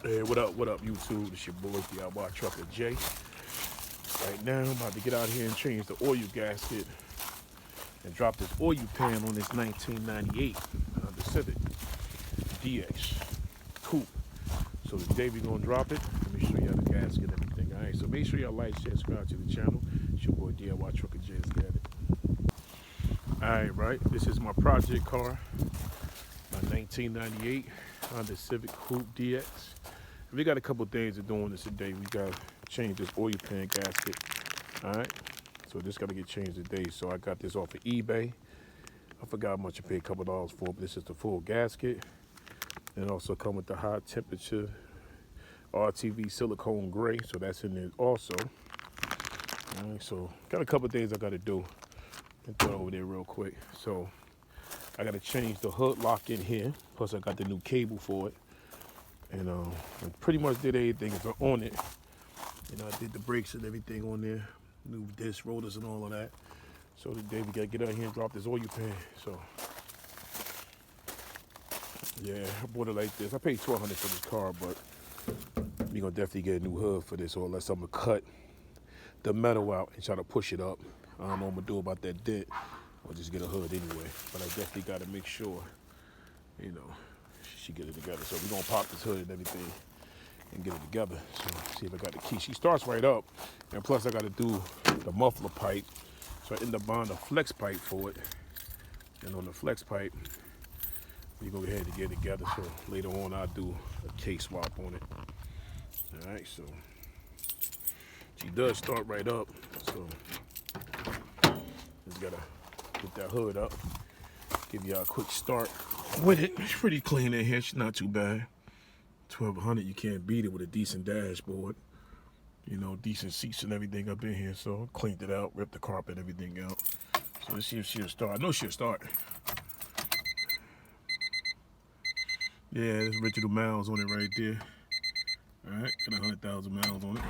Hey, what up, YouTube? It's your boy, DIY Trucker J. Right now, I'm about to get out here and change the oil gasket and drop this oil pan on this 1998 the Civic DX Coupe. So today we're going to drop it. Let me show y'all the gasket and everything. All right, so make sure y'all like, share, subscribe to the channel. It's your boy, DIY Trucker J. Let's get it. All right, this is my project car, my 1998 Honda Civic Coupe DX. We got a couple things to do on this today. We got to change this oil pan gasket. All right, so this got to get changed today. So I got this off of eBay. I forgot how much I paid, a couple dollars for it, but this is the full gasket. And it also come with the high temperature RTV silicone gray, so that's in there also. All right, so got a couple things I got to do. And throw it over there real quick. So I got to change the hood lock in here. Plus I got the new cable for it. And I pretty much did everything on it. You know, I did the brakes and everything on there. New disc rotors and all of that. So today we got to get out here and drop this oil pan. So yeah, I bought it like this. I paid $1,200 for this car, but we're going to definitely get a new hood for this, or unless I'm going to cut the metal out and try to push it up. I don't know what I'm going to do about that dent. I'll just get a hood anyway. But I definitely got to make sure, you know, she get it together. So we're going to pop this hood and everything and get it together. So see if I got the key. She starts right up. And plus I got to do the muffler pipe. So I end up buying a flex pipe for it. And on the flex pipe, we go ahead and get it together. So later on I'll do a case swap on it. All right, so she does start right up. So just gotta get that hood up. Give y'all a quick start with it. It's pretty clean in here. It's not too bad. 1200, you can't beat it with a decent dashboard. You know, decent seats and everything up in here. So I cleaned it out, ripped the carpet, everything out. So let's see if she'll start. I know she'll start. Yeah, there's original miles on it right there. All right, got 100,000 miles on it.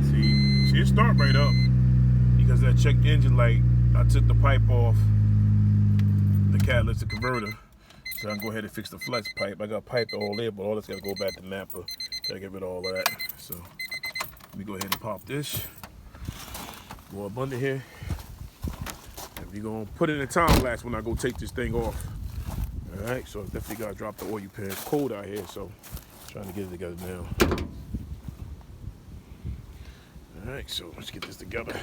See, she'll start right up because that check engine light, I took the pipe off the catalytic converter, so I can go ahead and fix the flex pipe. I got pipe all there, but all that's got to go back to Napa. Gotta get rid of all of that. So let me go ahead and pop this. Go up under here. And we're gonna put it in a time lapse when I go take this thing off. All right, so definitely gotta drop the oil pan. It's cold out here, so I'm trying to get it together now. All right, so let's get this together.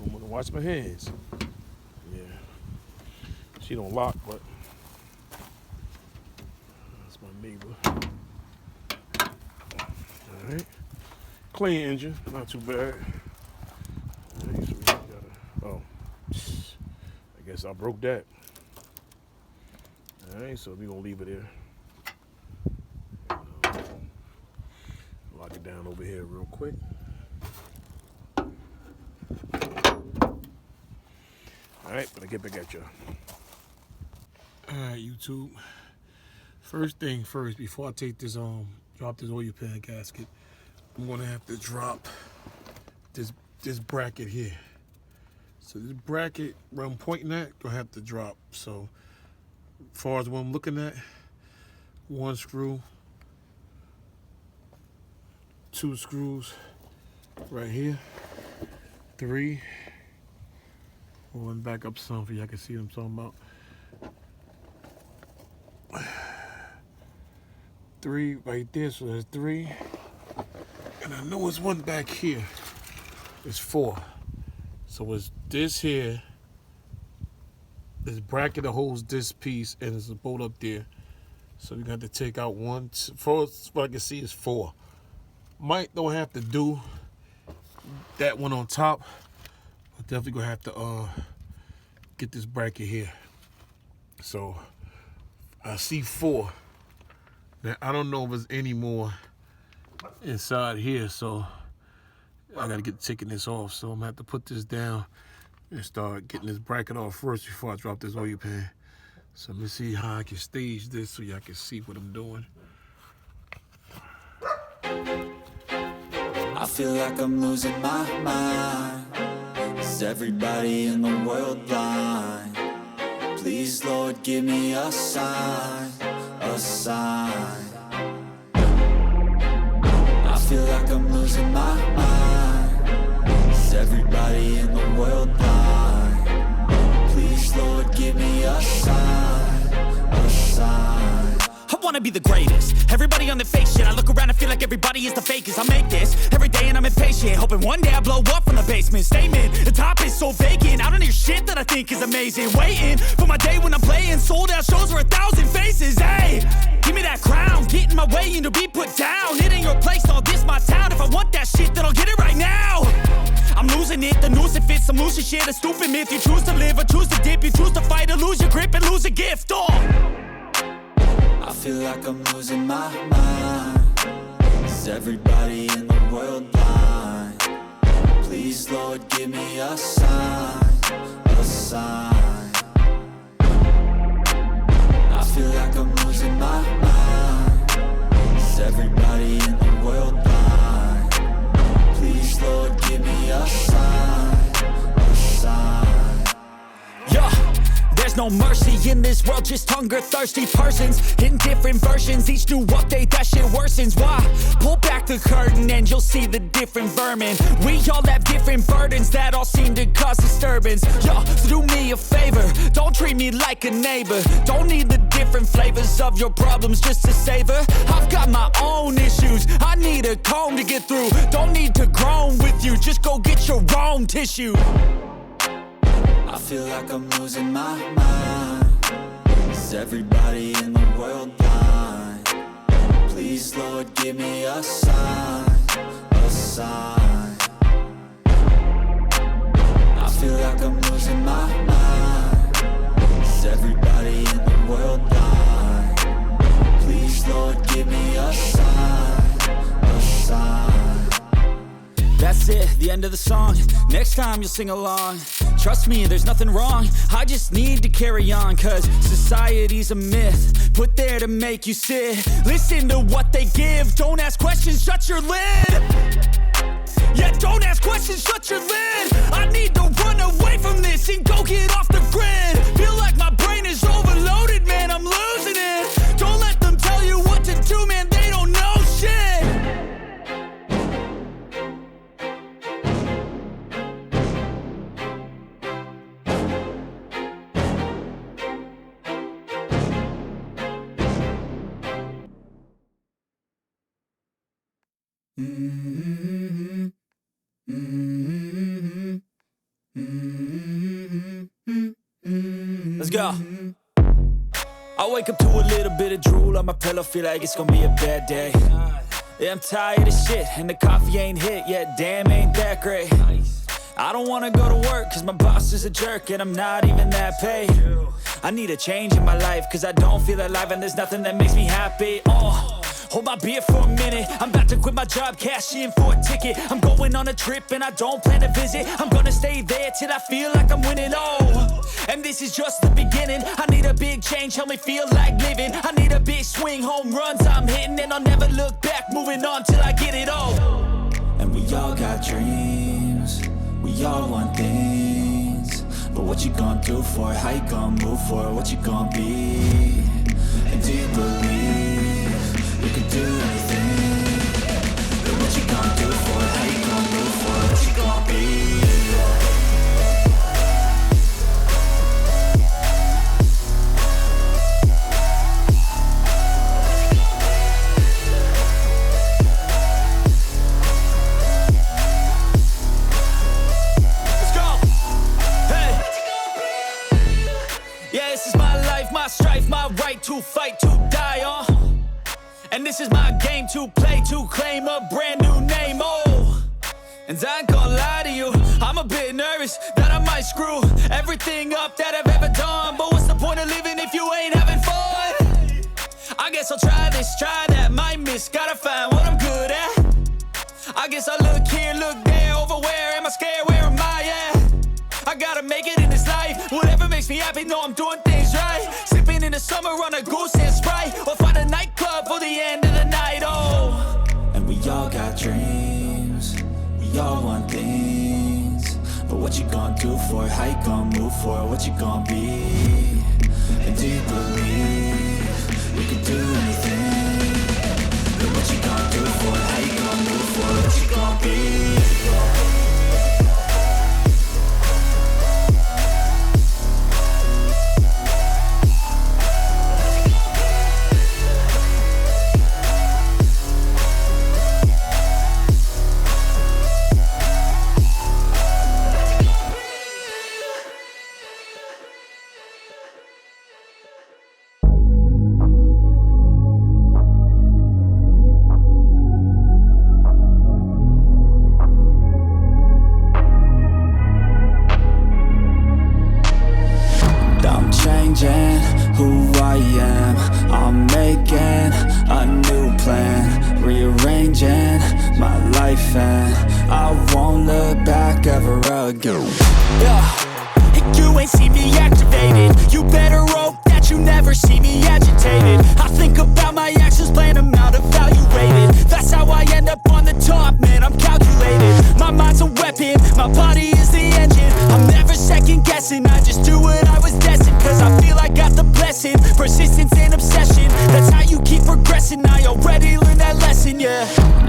I'm gonna wash my hands. Yeah, she don't lock, but that's my neighbor. All right, clean engine, not too bad. All right, so we gotta, oh, I guess I broke that. All right, so we gonna leave it there. Lock it down over here real quick. All right, but I get back at you. All right, YouTube. First thing first, before I take this drop this oil pan gasket, I'm gonna have to drop this bracket here. So this bracket where I'm pointing at, gonna have to drop. So as far as what I'm looking at, 1 screw, 2 screws right here, 3. One back up some for y'all can see what I'm talking about. 3 right there, so there's 3. And I know it's 1 back here. It's 4. So it's this here, this bracket that holds this piece, and there's a bolt up there. So we're gonna have to take out 1, 4, what I can see is 4. Might don't have to do that one on top. I'm definitely gonna have to get this bracket here. So I see 4. Now I don't know if there's any more inside here, so I gotta get taking this off. So I'm gonna have to put this down and start getting this bracket off first before I drop this oil pan. So let me see how I can stage this so y'all can see what I'm doing. I feel like I'm losing my mind. Is everybody in the world blind? Please, Lord, give me a sign, a sign. I feel like I'm losing my mind. Is everybody in the world blind? Please, Lord, give me a sign, a sign. I wanna be the greatest. Everybody on the fake shit. I look around and feel like everybody is the fakest. I make this every day and I'm impatient, hoping one day I blow up from the basement. Statement, the top is so vacant. I don't hear shit that I think is amazing. Waiting for my day when I'm playing sold out shows for 1,000 faces. Hey, give me that crown, get in my way and to be put down. It ain't your place, all this my town. If I want that shit, then I'll get it right now. I'm losing it, the noose it fits. I'm losing shit, a stupid myth. You choose to live or choose to dip. You choose to fight or lose your grip and lose a gift. I feel like I'm losing my mind. Is everybody in the world blind? Please, Lord, give me a sign, a sign. I feel like I'm losing my mind. Is everybody in the world blind? Please, Lord, give me a sign, a sign. Yeah. There's no mercy in this world, just hunger-thirsty persons in different versions. Each new update, that shit worsens. Why? Pull back the curtain and you'll see the different vermin. We all have different burdens that all seem to cause disturbance. Yo, so do me a favor, don't treat me like a neighbor. Don't need the different flavors of your problems just to savor. I've got my own issues, I need a comb to get through. Don't need to groan with you, just go get your own tissue. I feel like I'm losing my mind. Is everybody in the world blind? Please, Lord, give me a sign, a sign. I feel like I'm losing my mind. Is everybody in the world blind? Please, Lord, give me a sign, a sign. That's it, the end of the song. Next time you'll sing along. Trust me, there's nothing wrong. I just need to carry on, cause society's a myth put there to make you sit. Listen to what they give. Don't ask questions, shut your lid. Yeah, don't ask questions, shut your lid. I need to run away from this and go get off the grid. Feel like my brain is overloaded, man, I'm losing it. Don't let them tell you what to do, man, they don't know shit. Let's go. I wake up to a little bit of drool on my pillow, feel like it's gonna be a bad day. Yeah, I'm tired of shit, and the coffee ain't hit yet, damn, ain't that great. I don't wanna go to work, cause my boss is a jerk, and I'm not even that paid. I need a change in my life, cause I don't feel alive, and there's nothing that makes me happy. Hold my beer for a minute, I'm about to quit my job, cash in for a ticket. I'm going on a trip and I don't plan to visit. I'm gonna stay there till I feel like I'm winning, and this is just the beginning. I need a big change, help me feel like living. I need a big swing, home runs I'm hitting, and I'll never look back, moving on till I get it all. And we all got dreams, we all want things, but what you gonna do for it? How you gonna move for it? What you gonna be? And do you believe you can do anything? But what you gonna do for it? How you gonna move for it? What you gonna be? Let's go. Hey. Yeah, this is my life, my strife, my right to fight, to die on. And this is my game to play, to claim a brand new name, And I ain't gonna lie to you, I'm a bit nervous that I might screw everything up that I've ever done. But what's the point of living if you ain't having fun? I guess I'll try this, try that, might miss, gotta find what I'm good at. I guess I look here, look there, over where am I scared, where am I at? I gotta make it in this life, whatever makes me happy, know I'm doing things right. Sipping in the summer on a goose and Sprite, or find a nightclub for the end of the night, And we all got dreams, we all want things, But what you gonna do for it? How you gonna move for it? What you gonna be? And do you believe you can do anything? But what you gonna do for it? How you gonna move for it? What you gonna be? Who I am, I'm making a new plan, rearranging my life, and I won't look back ever again. Yeah, you ain't see me activated. You better hope that you never see me agitated. I think about my actions, plan them out, evaluated. That's how I end up on the top, man, I'm calculated. My mind's a weapon, my body is the engine. I'm never second guessing, I just do what I was destined. Cause I feel I got the blessing, persistence and obsession. That's how you keep progressing, I already learned that lesson, yeah.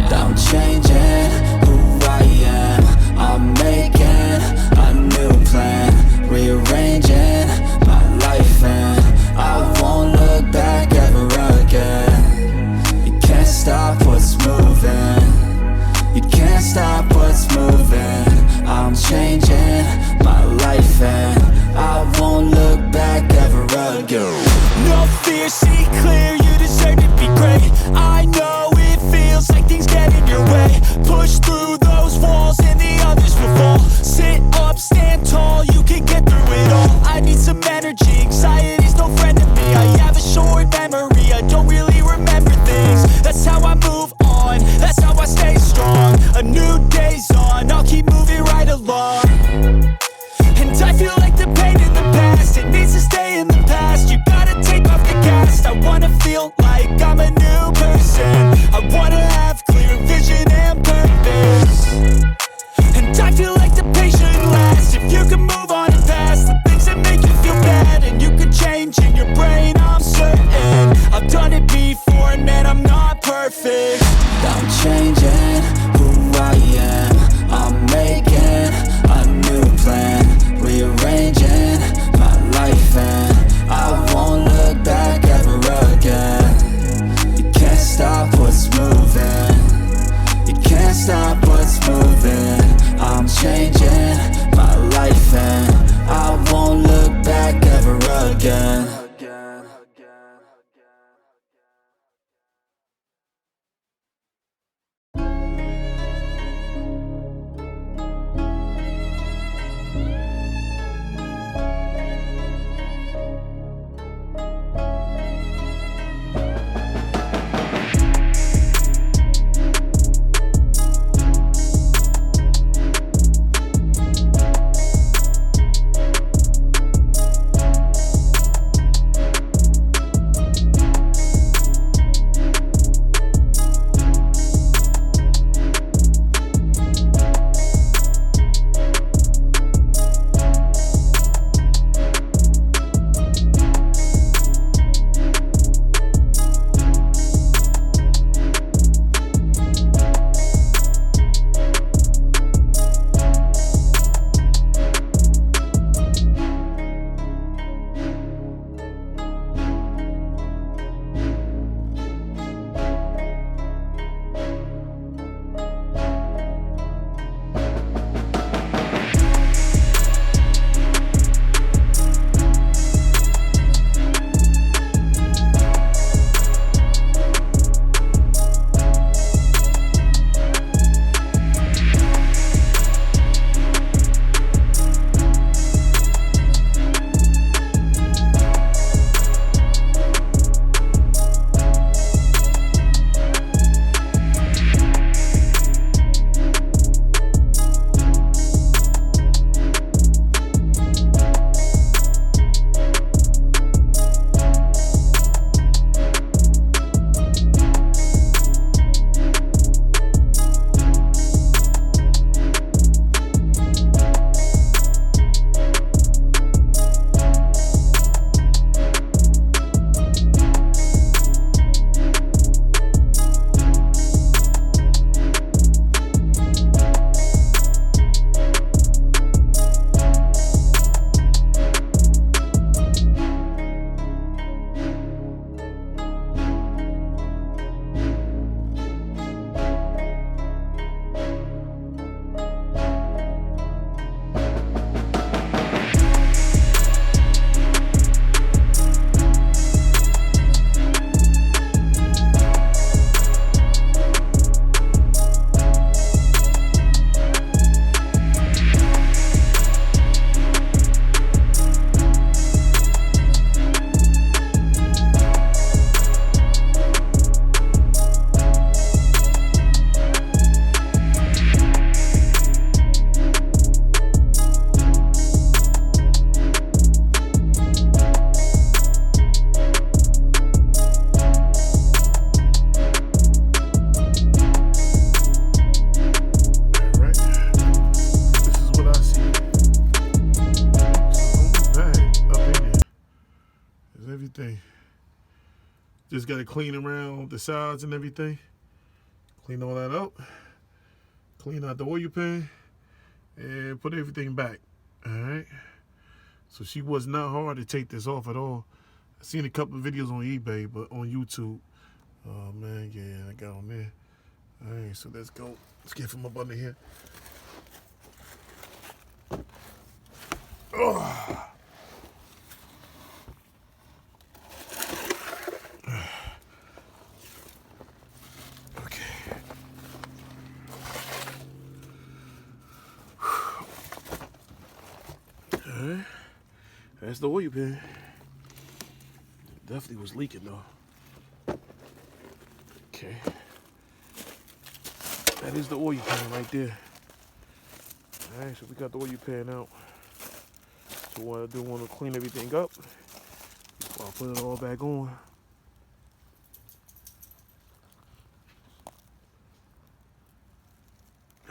I'm changing who I am, I'm making a new plan, rearranging my life, and I won't look back ever again. You can't stop what's moving, you can't stop what's moving. I'm changing my life, think? Just got to clean around the sides and everything. Clean all that up. Clean out the oil pan. And put everything back. Alright. So she was not hard to take this off at all. I seen a couple of videos on eBay, but on YouTube. Oh man, yeah, I got on there. Alright, so let's go. Let's get from up under here. Oh. Alright, that's the oil pan. Definitely was leaking though. Okay. That is the oil pan right there. Alright, so we got the oil pan out. So what I do want to clean everything up. I'll put it all back on.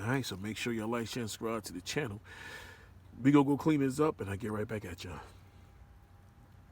Alright, so make sure y'all like, share, and subscribe to the channel. We gonna go clean this up and I'll get right back at y'all.